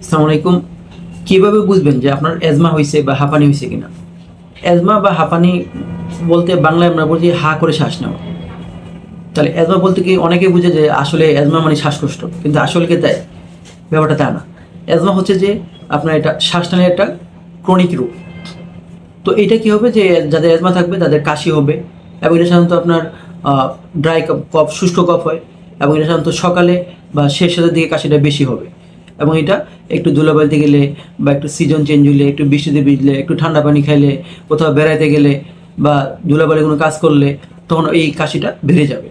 আসসালামু আলাইকুম। কিভাবে বুঝবেন যে আপনার অ্যাজমা হয়েছে বা হাঁপানি হয়েছে কিনা? অ্যাজমা বা হাঁপানি বলতে বাংলায় আমরা বলছি হা করে শ্বাস নেওয়া। তাহলে অ্যাজমা বলতে কি অনেকে বুঝে যে আসলে অ্যাজমা মানে শ্বাসকষ্ট, কিন্তু আসলে কি তাই? ব্যাপারটা তা না। অ্যাজমা হচ্ছে যে আপনার এটা শ্বাস টানের একটা ক্রনিক রোগ। তো এটা কি হবে যে যাদের অ্যাজমা থাকবে তাদের কাশি হবে, এবং এটা সাধারণত আপনার ড্রাই কফ, শুষ্ক কফ হয়, এবং এটা সাধারণত সকালে বা শেষের দিকে কাশিটা বেশি হবে। এবং এটা একটু ধুলাবালিতে গেলে বা একটু সিজন চেঞ্জ হলে, একটু বৃষ্টিতে ভিজলে, একটু ঠান্ডা পানি খাইলে, কোথাও বেড়াইতে গেলে বা ধুলাবালি কোনো কাজ করলে তখন এই কাশিটা বেড়ে যাবে।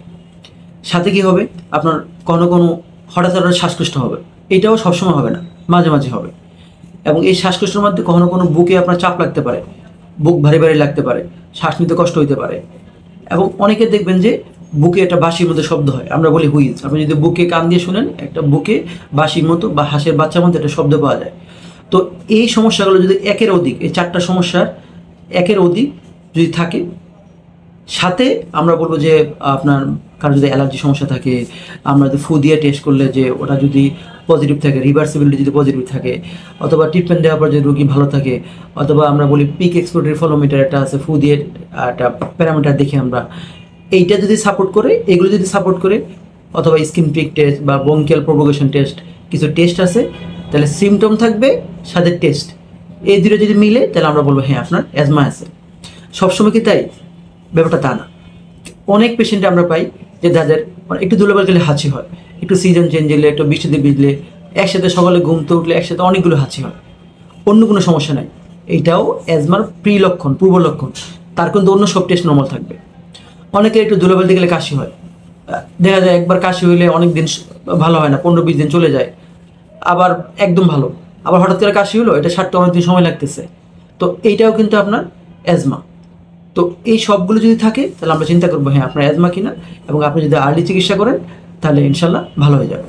সাথে কি হবে, আপনার কোনো কোনো হঠাৎ হঠাৎ শ্বাসকষ্ট হবে। এটাও সবসময় হবে না, মাঝে মাঝে হবে। এবং এই শ্বাসকষ্টের মধ্যে কখনো কোনো বুকে আপনার চাপ লাগতে পারে, বুক ভারী ভারী লাগতে পারে, শ্বাস নিতে কষ্ট হইতে পারে। এবং অনেকে দেখবেন যে বুকে একটা বাঁশির মতো শব্দ হয়, আমরা বলি হুইজ। আপনি যদি বুকে কান দিয়ে শুনেন, একটা বুকে বাঁশির মতো বা হাঁসের বাচ্চার মতো একটা শব্দ পাওয়া যায়। তো এই সমস্যাগুলো যদি একের অধিক, এই চারটা সমস্যার একের অধিক যদি থাকে, সাথে আমরা বলবো যে আপনার কারো যদি অ্যালার্জি সমস্যা থাকে, আমরা যদি ফু দিয়ে টেস্ট করলে যে ওটা যদি পজিটিভ থাকে, রিভার্সিবিলিটি যদি পজিটিভ থাকে, অথবা ট্রিটমেন্ট দেওয়ার পর যদি রোগী ভালো থাকে, অথবা আমরা বলি পিক এক্সপ্লোরেটরি ফলোমিটার একটা আছে, ফু দিয়ে একটা প্যারামিটার দেখি আমরা, এইটা যদি সাপোর্ট করে, এগুলো যদি সাপোর্ট করে, অথবা স্কিন পিক টেস্ট বা বঙ্কিয়াল প্রোভোকেশন টেস্ট, কিছু টেস্ট আছে, তাহলে সিমটম থাকবে সাথে টেস্ট, এই দুটো যদি মিলে তাহলে আমরা বলবো হ্যাঁ আপনার অ্যাজমা আছে। সবসময় কি তাই? ব্যাপারটা তা না। অনেক পেশেন্টে আমরা পাই যে যাদের একটু ধুলোবালি গেলে হাঁচি হয়, একটু সিজন চেঞ্জ হলে, একটু বৃষ্টিতে ভিজলে, একসাথে সকালে ঘুমতে উঠলে একসাথে অনেকগুলো হাঁচি হয়, অন্য কোনো সমস্যা নাই। এইটাও অ্যাজমার প্রি লক্ষণ, পূর্ব লক্ষণ। তার কিন্তু অন্য সব টেস্ট নর্মাল থাকবে। অনেকের একটু ধুলোবালিতে গেলে কাশি হয়, দেখা যায় একবার কাশি হইলে অনেক দিন ভালো হয় না, 15-20 দিন চলে যায়, আবার একদম ভালো, আবার হঠাৎ করে কাশি হলো, এটা সারতে অনেক দিন সময় লাগতেছে। তো এইটাও কিন্তু আপনার অ্যাজমা। তো এই সবগুলো যদি থাকে তাহলে আমরা চিন্তা করবো হ্যাঁ আপনার অ্যাজমা কিনা, এবং আপনি যদি আর্লি চিকিৎসা করেন তাহলে ইনশাল্লাহ ভালো হয়ে যাবে।